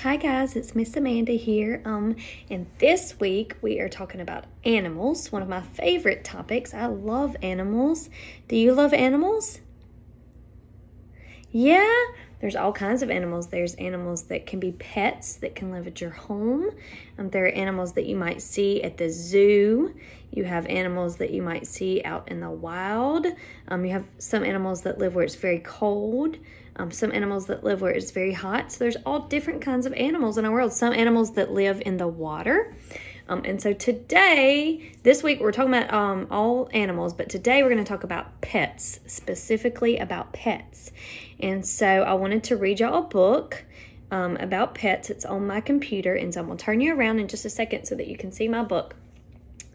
Hi guys, it's Miss Amanda here. And this week we are talking about animals, one of my favorite topics. I love animals. Do you love animals? Yeah, there's all kinds of animals. There's animals that can be pets that can live at your home. There are animals that you might see at the zoo. You have animals that you might see out in the wild. You have some animals that live where it's very cold. Some animals that live where it's very hot. So there's all different kinds of animals in our world. Some animals that live in the water. And so this week, we're talking about all animals, but today we're going to talk about pets, specifically about pets. And so I wanted to read y'all a book about pets. It's on my computer, and so I'm going to turn you around in just a second so that you can see my book.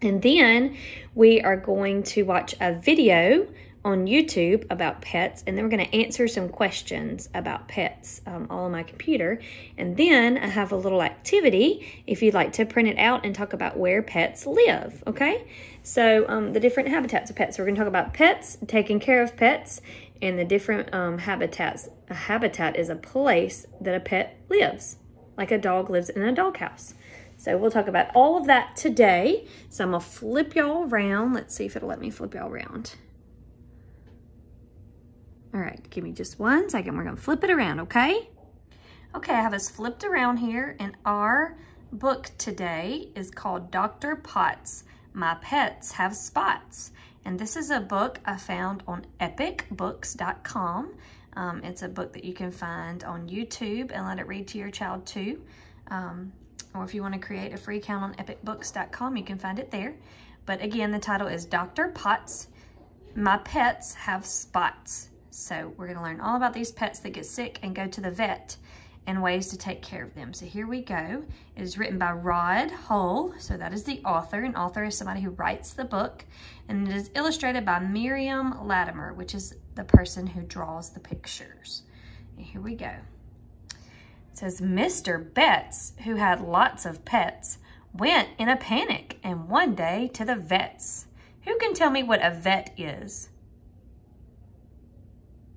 And then we are going to watch a video on YouTube about pets, and then we're going to answer some questions about pets all on my computer. And then I have a little activity if you'd like to print it out and talk about where pets live, okay? So the different habitats of pets. So we're going to talk about pets, taking care of pets, and the different habitats. A habitat is a place that a pet lives, like a dog lives in a doghouse. So we'll talk about all of that today. So I'm going to flip y'all around. Let's see if it'll let me flip y'all around. All right, give me just 1 second. We're going to flip it around, okay? Okay, I have us flipped around here, and our book today is called Dr. Potts, My Pets Have Spots. And this is a book I found on epicbooks.com. It's a book that you can find on YouTube and let it read to your child too. Or if you want to create a free account on epicbooks.com, you can find it there. But again, the title is Dr. Potts, My Pets Have Spots. So we're going to learn all about these pets that get sick and go to the vet and ways to take care of them. So here we go. It is written by Rod Hull. So that is the author. An author is somebody who writes the book. And it is illustrated by Miriam Latimer, which is the person who draws the pictures. And here we go. It says, Mr. Betts, who had lots of pets, went in a panic and one day to the vets. Who can tell me what a vet is?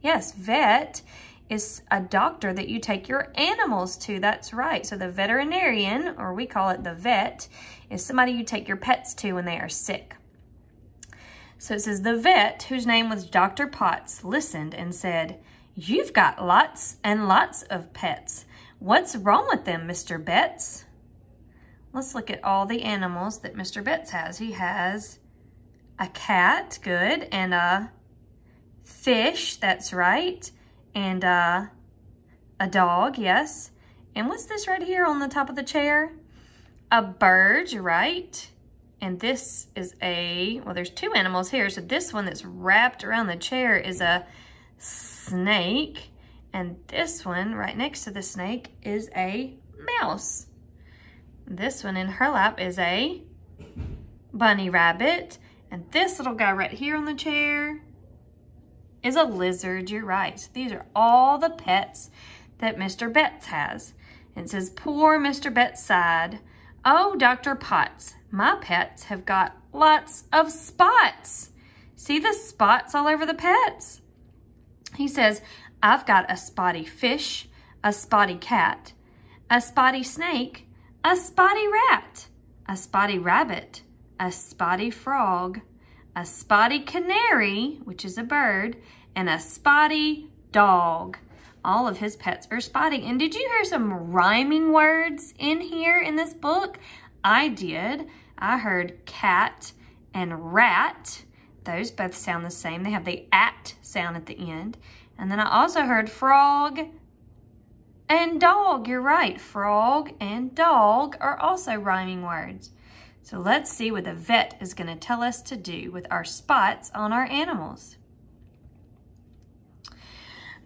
Yes, vet is a doctor that you take your animals to. That's right. So the veterinarian, or we call it the vet, is somebody you take your pets to when they are sick. So it says, the vet, whose name was Dr. Potts, listened and said, "You've got lots and lots of pets. What's wrong with them, Mr. Betts?" Let's look at all the animals that Mr. Betts has. He has a cat, good, and a fish, that's right, and a dog, yes. And what's this right here on the top of the chair? A bird, you're right. And this is there's two animals here. So this one that's wrapped around the chair is a snake. And this one right next to the snake is a mouse. This one in her lap is a bunny rabbit. And this little guy right here on the chair is a lizard, you're right. These are all the pets that Mr. Betts has. And it says, poor Mr. Betts sighed, "Oh, Dr. Potts, my pets have got lots of spots." See the spots all over the pets? He says, "I've got a spotty fish, a spotty cat, a spotty snake, a spotty rat, a spotty rabbit, a spotty frog, a spotty canary," which is a bird, and a spotty dog. All of his pets are spotty. And did you hear some rhyming words in here in this book? I did. I heard cat and rat. Those both sound the same. They have the at sound at the end. And then I also heard frog and dog. You're right. Frog and dog are also rhyming words. So let's see what the vet is going to tell us to do with our spots on our animals.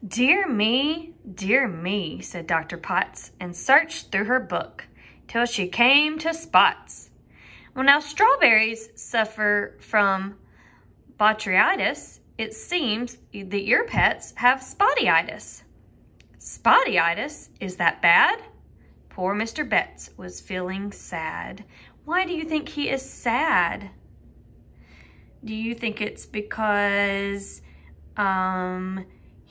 Dear me, said Dr. Potts, and searched through her book till she came to spots. Well, now strawberries suffer from botrytis. It seems that your pets have spottyitis. Spottyitis? Is that bad? Poor Mr. Betts was feeling sad. Why do you think he is sad? Do you think it's because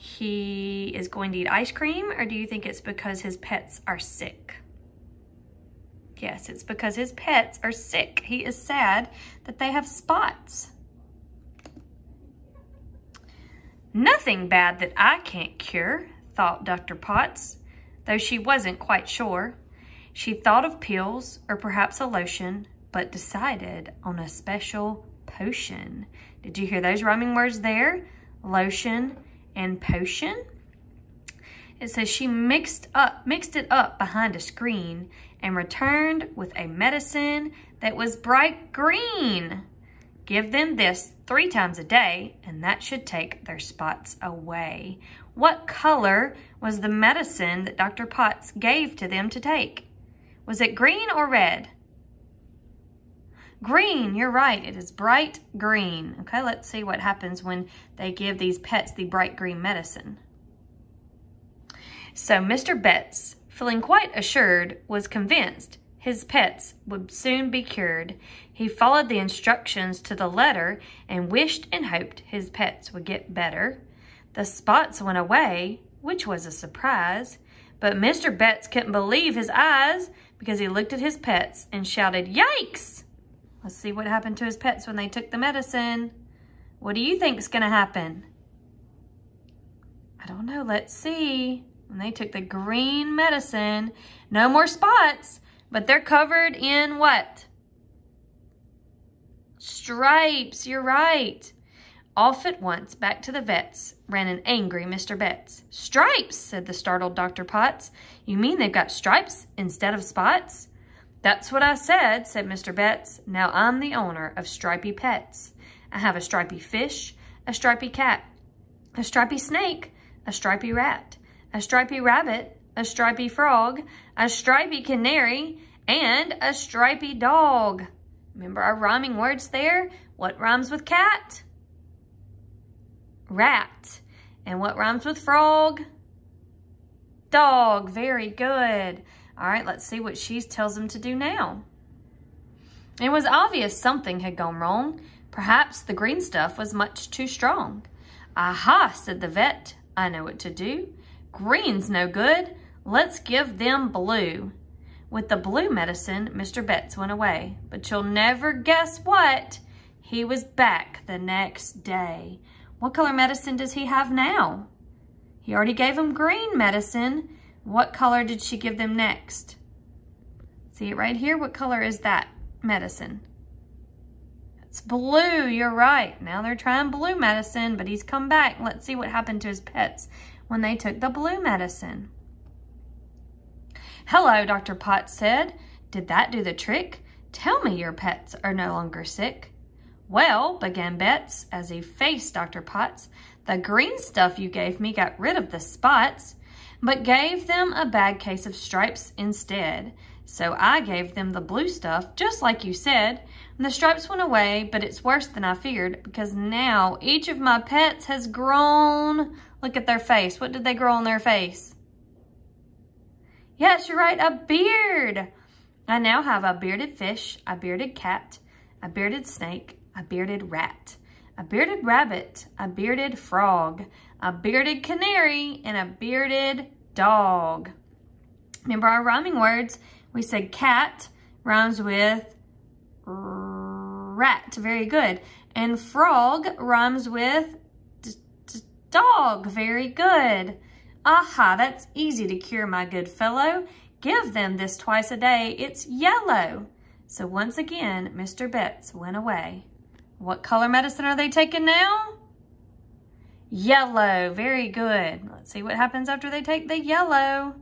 he is going to eat ice cream, or do you think it's because his pets are sick? Yes, it's because his pets are sick. He is sad that they have spots. Nothing bad that I can't cure, thought Dr. Potts, though she wasn't quite sure. She thought of pills or perhaps a lotion, but decided on a special potion. Did you hear those rhyming words there? Lotion and potion. It says she mixed it up behind a screen and returned with a medicine that was bright green. Give them this 3 times a day, and that should take their spots away. What color was the medicine that Dr. Potts gave to them to take? Was it green or red? Green, you're right. It is bright green. Okay, let's see what happens when they give these pets the bright green medicine. So Mr. Betts, feeling quite assured, was convinced his pets would soon be cured. He followed the instructions to the letter and wished and hoped his pets would get better. The spots went away, which was a surprise, but Mr. Betts couldn't believe his eyes because he looked at his pets and shouted, "Yikes!" Let's see what happened to his pets when they took the medicine. What do you think is going to happen? I don't know. Let's see. When they took the green medicine, no more spots, but they're covered in what? Stripes. You're right. Off at once, back to the vet's, ran an angry Mr. Betts. "Stripes," said the startled Dr. Potts. "You mean they've got stripes instead of spots?" "That's what I said," said Mr. Betts. "Now I'm the owner of stripy pets. I have a stripy fish, a stripy cat, a stripy snake, a stripy rat, a stripy rabbit, a stripy frog, a stripy canary, and a stripy dog." Remember our rhyming words there? What rhymes with cat? Rat. And what rhymes with frog? Dog. Very good. All right, let's see what she tells him to do now. It was obvious something had gone wrong. Perhaps the green stuff was much too strong. "Aha," said the vet. "I know what to do. Green's no good. Let's give them blue." With the blue medicine, Mr. Betts went away. But you'll never guess what? He was back the next day. What color medicine does he have now? He already gave them green medicine. What color did she give them next? See it right here? What color is that medicine? It's blue. You're right. Now they're trying blue medicine, but he's come back. Let's see what happened to his pets when they took the blue medicine. "Hello," Dr. Potts said. "Did that do the trick? Tell me your pets are no longer sick." "Well," began Betts as he faced Dr. Potts, "the green stuff you gave me got rid of the spots, but gave them a bad case of stripes instead. So I gave them the blue stuff, just like you said, and the stripes went away, but it's worse than I feared because now each of my pets has grown." Look at their face. What did they grow on their face? Yes, you're right, a beard. I now have a bearded fish, a bearded cat, a bearded snake, a bearded rat, a bearded rabbit, a bearded frog, a bearded canary, and a bearded dog. Remember our rhyming words? We said cat rhymes with rat. Very good. And frog rhymes with dog. Very good. Aha, that's easy to cure, my good fellow. Give them this twice a day. It's yellow. So once again, Mr. Betts went away. What color medicine are they taking now? Yellow. Very good. Let's see what happens after they take the yellow.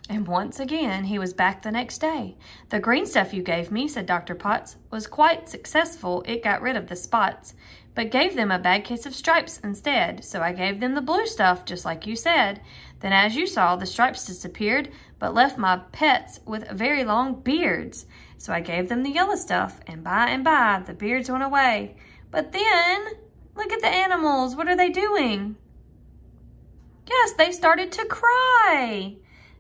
And once again, he was back the next day. "The green stuff you gave me," said Dr. Potts, "was quite successful. It got rid of the spots, but gave them a bad case of stripes instead. So I gave them the blue stuff, just like you said. Then, as you saw, the stripes disappeared, but left my pets with very long beards. So I gave them the yellow stuff, and by, the beards went away. But then, look at the animals. What are they doing? Yes, they started to cry.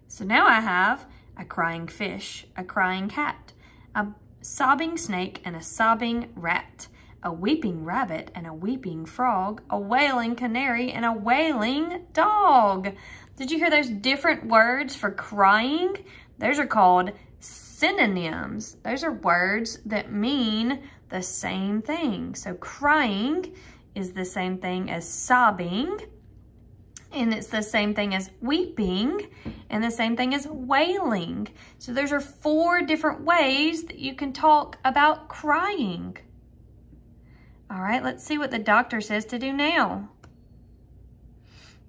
So now I have a crying fish, a crying cat, a sobbing snake, and a sobbing rat, a weeping rabbit and a weeping frog, a wailing canary and a wailing dog. Did you hear those different words for crying? Those are called synonyms. Those are words that mean the same thing. So crying is the same thing as sobbing, and it's the same thing as weeping, and the same thing as wailing. So those are 4 different ways that you can talk about crying. All right, let's see what the doctor says to do now.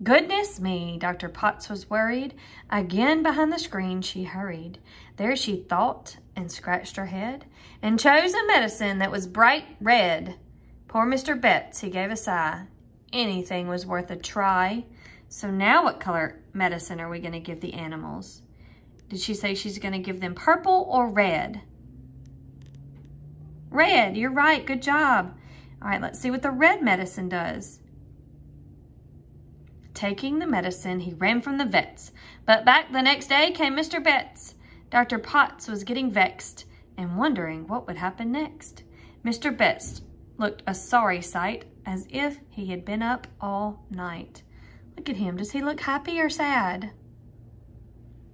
Goodness me, Dr. Potts was worried. Again behind the screen she hurried. There she thought and scratched her head and chose a medicine that was bright red. Poor Mr. Betts, he gave a sigh. Anything was worth a try. So now what color medicine are we going to give the animals? Did she say she's going to give them purple or red? Red, you're right, good job. All right, let's see what the red medicine does. Taking the medicine, he ran from the vet's. But back the next day came Mr. Betts. Dr. Potts was getting vexed and wondering what would happen next. Mr. Betts looked a sorry sight, as if he had been up all night. Look at him. Does he look happy or sad?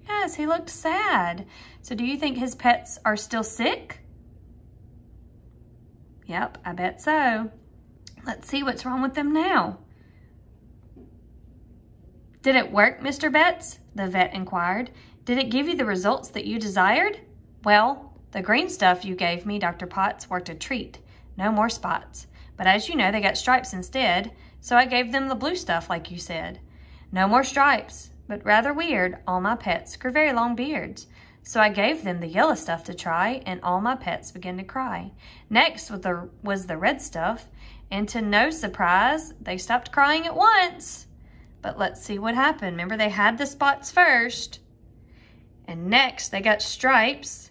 Yes, he looked sad. So do you think his pets are still sick? Yep, I bet so. Let's see what's wrong with them now. Did it work, Mr. Betts? The vet inquired. Did it give you the results that you desired? Well, the green stuff you gave me, Dr. Potts, worked a treat. No more spots. But as you know, they got stripes instead, so I gave them the blue stuff like you said. No more stripes, but rather weird, all my pets grew very long beards. So I gave them the yellow stuff to try, and all my pets began to cry. Next was the red stuff, and to no surprise, they stopped crying at once. But let's see what happened. Remember, they had the spots first, and next they got stripes,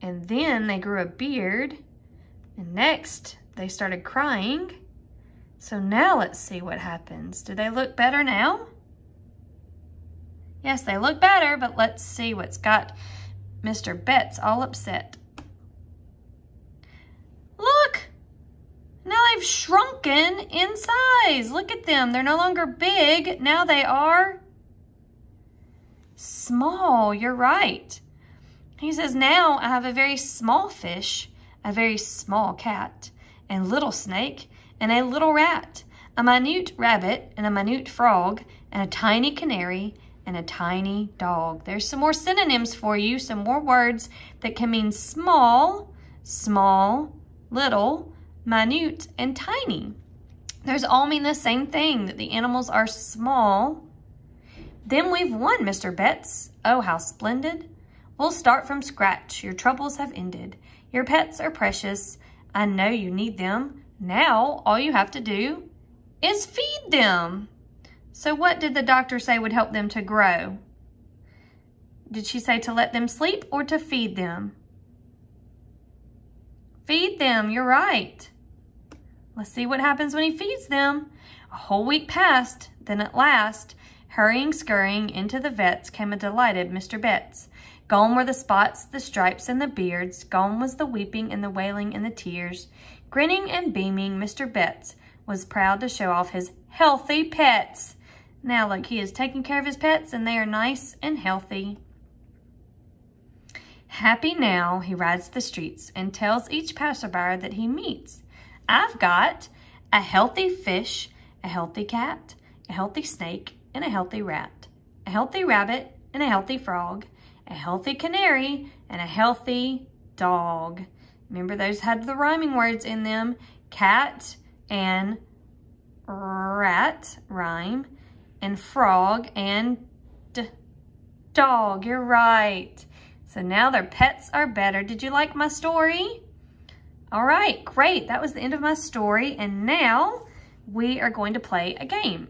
and then they grew a beard, and next they started crying. So now let's see what happens. Do they look better now? Yes, they look better, but let's see what's got Mr. Betts all upset. Look! Now they've shrunken in size. Look at them. They're no longer big. Now they are small. You're right. He says, now I have a very small fish, a very small cat, and little snake, and a little rat, a minute rabbit, and a minute frog, and a tiny canary, and a tiny dog. There's some more synonyms for you, some more words that can mean small, small, little, minute, and tiny. Those all mean the same thing, that the animals are small. Then we've won, Mr. Betts. Oh, how splendid. We'll start from scratch. Your troubles have ended. Your pets are precious. I know you need them. Now, all you have to do is feed them. So what did the doctor say would help them to grow? Did she say to let them sleep or to feed them? Feed them, you're right. Let's see what happens when he feeds them. A whole week passed, then at last, hurrying, scurrying into the vet's came a delighted Mr. Betts. Gone were the spots, the stripes, and the beards. Gone was the weeping and the wailing and the tears. Grinning and beaming, Mr. Betts was proud to show off his healthy pets. Now look, he is taking care of his pets and they are nice and healthy. Happy now, he rides the streets and tells each passerby that he meets. I've got a healthy fish, a healthy cat, a healthy snake, and a healthy rat, a healthy rabbit, and a healthy frog, a healthy canary, and a healthy dog. Remember, those had the rhyming words in them. Cat and rat rhyme, and frog and dog. You're right. So now their pets are better. Did you like my story? All right, great. That was the end of my story. And now we are going to play a game.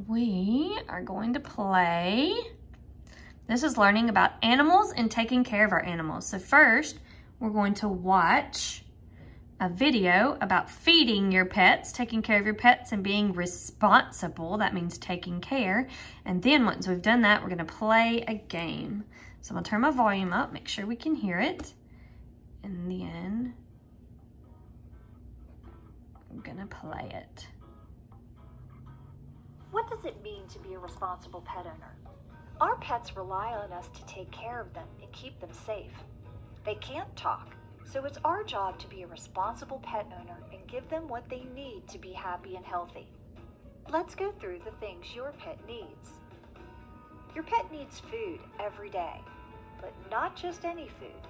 We are going to play. This is learning about animals and taking care of our animals. So first, we're going to watch a video about feeding your pets, taking care of your pets, and being responsible. That means taking care. And then once we've done that, we're going to play a game. So I'm going to turn my volume up, make sure we can hear it. And then I'm gonna play it. What does it mean to be a responsible pet owner? Our pets rely on us to take care of them and keep them safe. They can't talk, so it's our job to be a responsible pet owner and give them what they need to be happy and healthy. Let's go through the things your pet needs. Your pet needs food every day, but not just any food.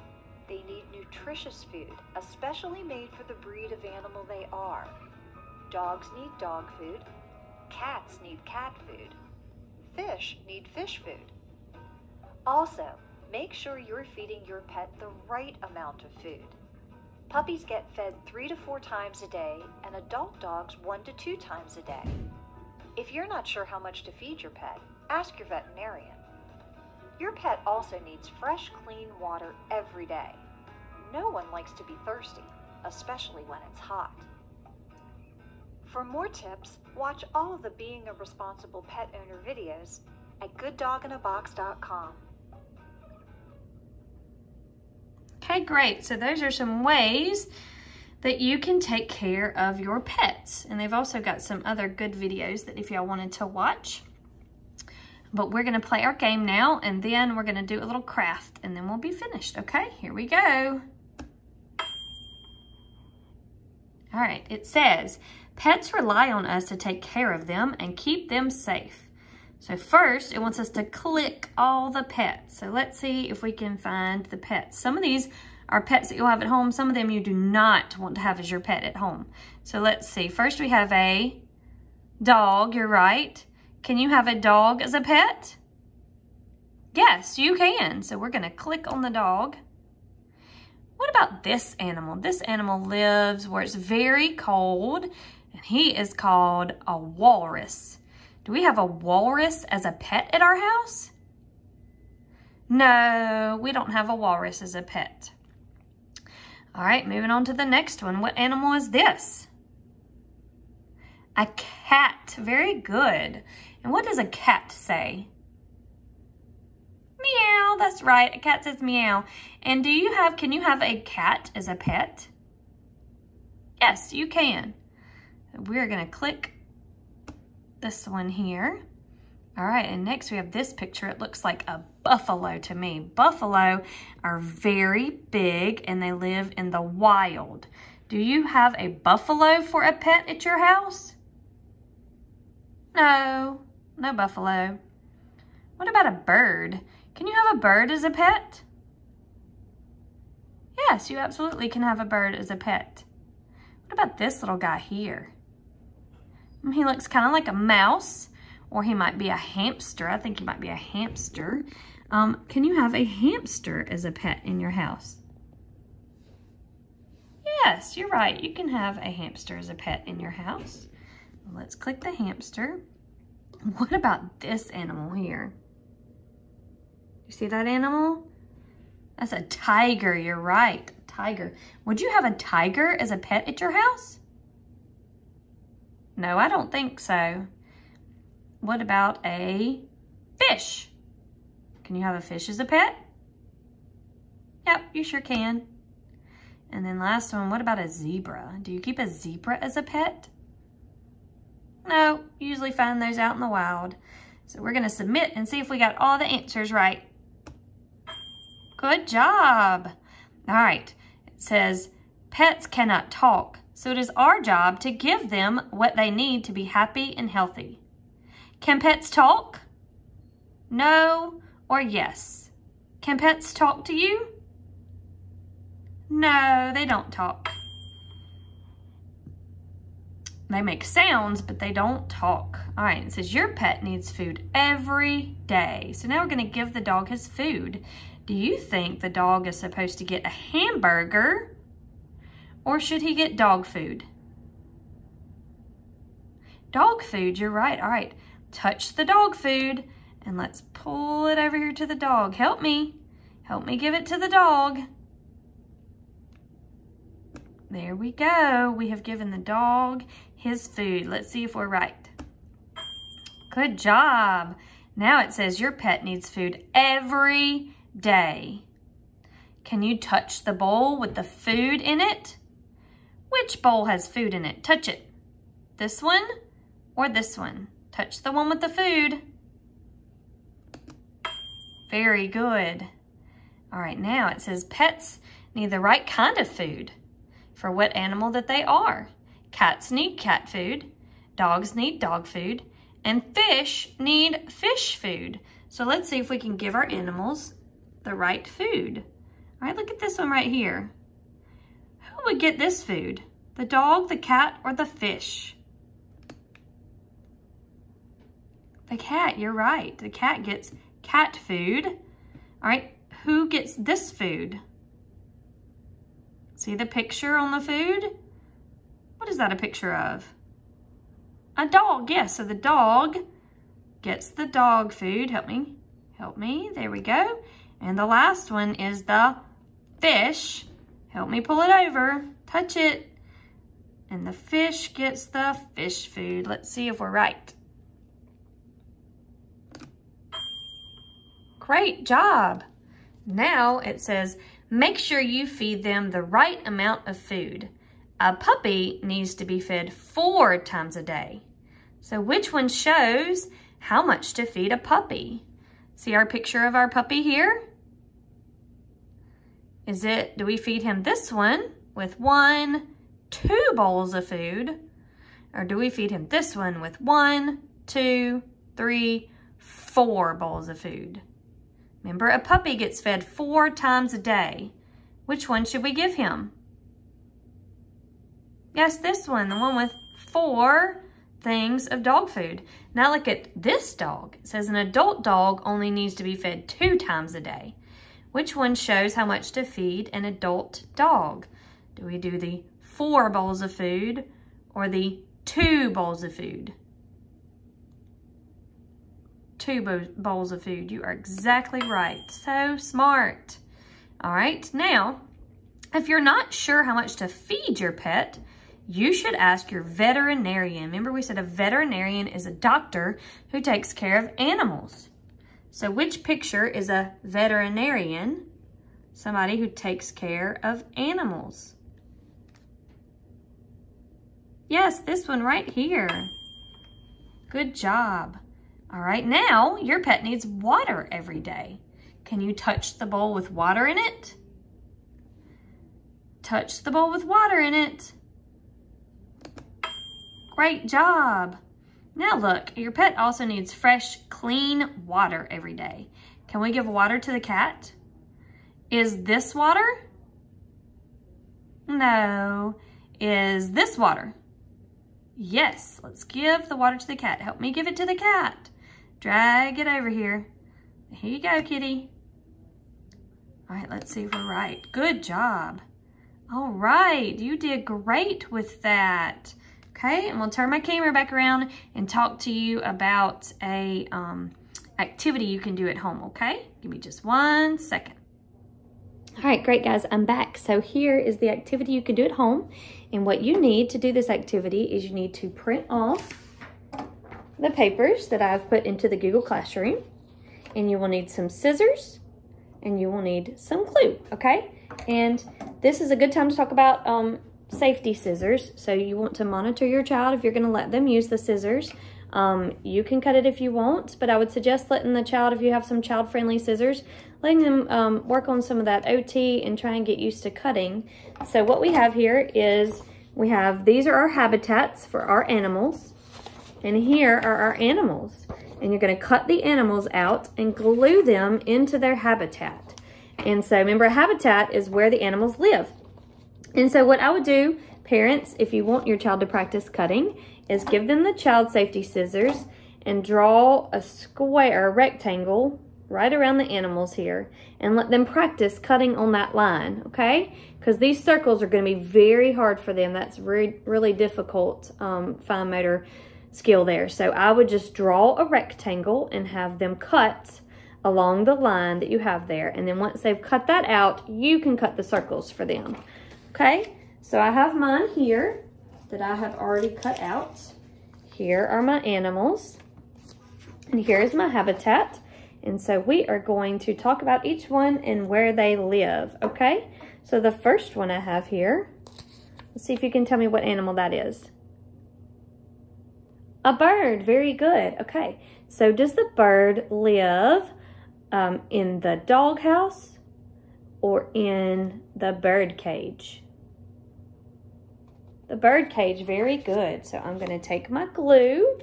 They need nutritious food, especially made for the breed of animal they are. Dogs need dog food. Cats need cat food. Fish need fish food. Also, make sure you're feeding your pet the right amount of food. Puppies get fed 3 to 4 times a day, and adult dogs 1 to 2 times a day. If you're not sure how much to feed your pet, ask your veterinarian. Your pet also needs fresh, clean water every day. No one likes to be thirsty, especially when it's hot. For more tips, watch all of the Being a Responsible Pet Owner videos at gooddoginabox.com. Okay, great. So those are some ways that you can take care of your pets. And they've also got some other good videos that if y'all wanted to watch. But we're gonna play our game now, and then we're gonna do a little craft, and then we'll be finished, okay? Here we go. All right, it says, pets rely on us to take care of them and keep them safe. So first, it wants us to click all the pets. So let's see if we can find the pets. Some of these are pets that you'll have at home. Some of them you do not want to have as your pet at home. So let's see. First, we have a dog. You're right. Can you have a dog as a pet? Yes, you can. So we're going to click on the dog. What about this animal? This animal lives where it's very cold, and he is called a walrus. Do we have a walrus as a pet at our house? No, we don't have a walrus as a pet. All right, moving on to the next one. What animal is this? A cat. Very good. And what does a cat say? Meow. That's right. A cat says meow. And can you have a cat as a pet? Yes, you can. We're going to click this one here. All right, and next we have this picture. It looks like a buffalo to me. Buffalo are very big and they live in the wild. Do you have a buffalo for a pet at your house? No, no buffalo. What about a bird? Can you have a bird as a pet? Yes, you absolutely can have a bird as a pet. What about this little guy here? He looks kind of like a mouse, or he might be a hamster. I think he might be a hamster. Can you have a hamster as a pet in your house? Yes, you're right. You can have a hamster as a pet in your house. Let's click the hamster. What about this animal here? You see that animal? That's a tiger. You're right. Tiger. Would you have a tiger as a pet at your house? No, I don't think so. What about a fish? Can you have a fish as a pet? Yep, you sure can. And then last one, what about a zebra? Do you keep a zebra as a pet? No, usually find those out in the wild. So we're going to submit and see if we got all the answers right. Good job. All right, it says pets cannot talk, so it is our job to give them what they need to be happy and healthy. Can pets talk? No or yes. Can pets talk to you? No, they don't talk. They make sounds, but they don't talk. All right, it says your pet needs food every day. So now we're going to give the dog his food. Do you think the dog is supposed to get a hamburger, or should he get dog food? Dog food, you're right. All right, touch the dog food, and let's pull it over here to the dog. Help me. Help me give it to the dog. There we go. We have given the dog his food. Let's see if we're right. Good job. Now it says your pet needs food every day. Can you touch the bowl with the food in it? Which bowl has food in it? Touch it. This one or this one? Touch the one with the food. Very good. All right, now it says pets need the right kind of food for what animal that they are. Cats need cat food, dogs need dog food, and fish need fish food. So let's see if we can give our animals the right food. All right, look at this one right here. Who would get this food? The dog, the cat, or the fish? The cat, you're right. The cat gets cat food. All right, who gets this food? See the picture on the food? What is that a picture of? A dog, yes. So the dog gets the dog food. Help me. Help me. There we go. And the last one is the fish. Help me pull it over. Touch it. And the fish gets the fish food. Let's see if we're right. Great job. Now it says, make sure you feed them the right amount of food. A puppy needs to be fed 4 times a day. So which one shows how much to feed a puppy? See our picture of our puppy here? Do we feed him this one with 1, 2 bowls of food? Or do we feed him this one with 1, 2, 3, 4 bowls of food? Remember, a puppy gets fed 4 times a day. Which one should we give him? Yes, this one, the one with 4 things of dog food. Now look at this dog. It says an adult dog only needs to be fed 2 times a day. Which one shows how much to feed an adult dog? Do we do the 4 bowls of food or the 2 bowls of food? 2 bowls of food. You are exactly right. So smart. All right, now, if you're not sure how much to feed your pet, you should ask your veterinarian. Remember, we said a veterinarian is a doctor who takes care of animals. So which picture is a veterinarian? Somebody who takes care of animals. Yes, this one right here. Good job. All right, now your pet needs water every day. Can you touch the bowl with water in it? Touch the bowl with water in it. Great job. Now look, your pet also needs fresh, clean water every day. Can we give water to the cat? Is this water? No. Is this water? Yes, let's give the water to the cat. Help me give it to the cat. Drag it over here. Here you go, kitty. All right, let's see if we're right. Good job. All right, you did great with that. Okay, and we'll turn my camera back around and talk to you about a activity you can do at home, okay? Give me just 1 second. All right, great guys, I'm back. So here is the activity you can do at home. And what you need to do this activity is you need to print off the papers that I've put into the Google Classroom. And you will need some scissors and you will need some glue, okay? And this is a good time to talk about safety scissors. So you want to monitor your child if you're gonna let them use the scissors. You can cut it if you want, but I would suggest letting the child, if you have some child-friendly scissors, letting them work on some of that OT and try and get used to cutting. So what we have here is, these are our habitats for our animals, and here are our animals. And you're gonna cut the animals out and glue them into their habitat. And so remember, a habitat is where the animals live. And so what I would do, parents, if you want your child to practice cutting, is give them the child safety scissors and draw a square, a rectangle, right around the animals here, and let them practice cutting on that line, okay? Because these circles are going to be very hard for them. That's really difficult fine motor skill there. So I would just draw a rectangle and have them cut along the line that you have there. And then once they've cut that out, you can cut the circles for them. Okay, so I have mine here that I have already cut out. Here are my animals, and here is my habitat. And so we are going to talk about each one and where they live, okay? So the first one I have here, let's see if you can tell me what animal that is. A bird, very good, okay. So does the bird live in the doghouse or in the bird cage? The bird cage, very good. So I'm gonna take my glue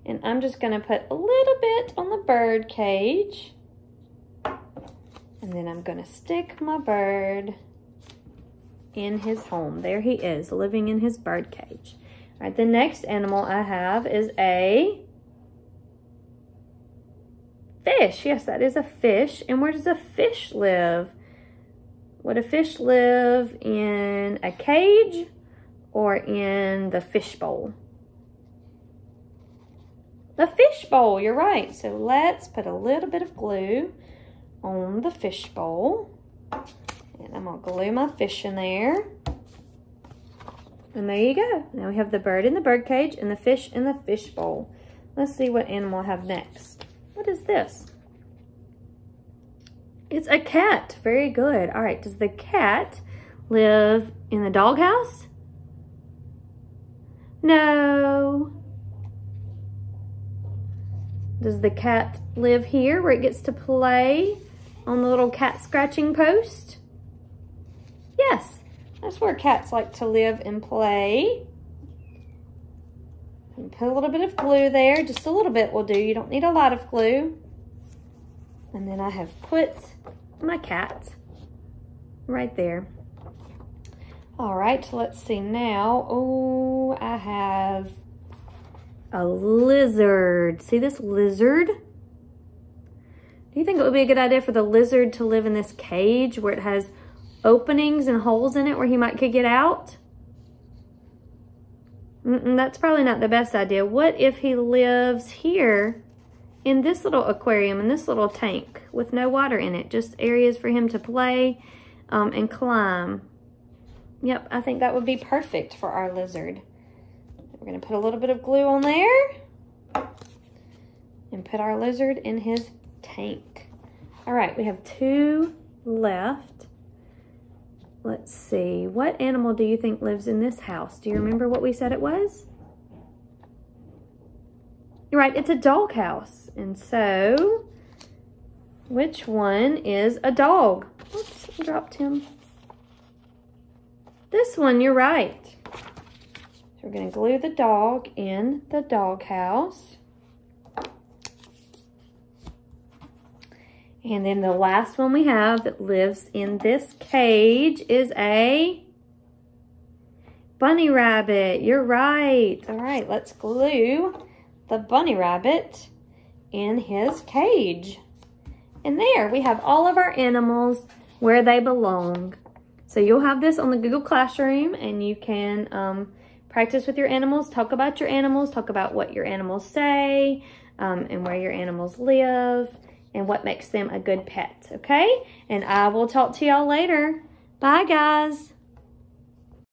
and I'm just gonna put a little bit on the bird cage. And then I'm gonna stick my bird in his home. There he is, living in his bird cage. All right, the next animal I have is a fish. Yes, that is a fish. And where does a fish live? Would a fish live in a cage or in the fish bowl? The fish bowl, you're right. So let's put a little bit of glue on the fish bowl. And I'm gonna glue my fish in there. And there you go. Now we have the bird in the bird cage and the fish in the fish bowl. Let's see what animal I have next. What is this? It's a cat. Very good. All right, does the cat live in the doghouse? No. Does the cat live here where it gets to play on the little cat scratching post? Yes. That's where cats like to live and play. And put a little bit of glue there. Just a little bit will do. You don't need a lot of glue. And then I have put my cat right there. All right, let's see now. Oh, I have a lizard. See this lizard? Do you think it would be a good idea for the lizard to live in this cage where it has openings and holes in it where he could get out? That's probably not the best idea. What if he lives here in this little aquarium, in this little tank with no water in it, just areas for him to play and climb? Yep, I think that would be perfect for our lizard. We're gonna put a little bit of glue on there and put our lizard in his tank. All right, we have 2 left. Let's see, what animal do you think lives in this house? Do you remember what we said it was? You're right, it's a dog house. And so, which one is a dog? Oops, I dropped him. This one, you're right. So we're gonna glue the dog in the dog house. And then the last one we have that lives in this cage is a bunny rabbit. You're right. All right, let's glue the bunny rabbit in his cage. And there, we have all of our animals where they belong. So you'll have this on the Google Classroom and you can practice with your animals, talk about your animals, talk about what your animals say and where your animals live and what makes them a good pet, okay? And I will talk to y'all later. Bye, guys.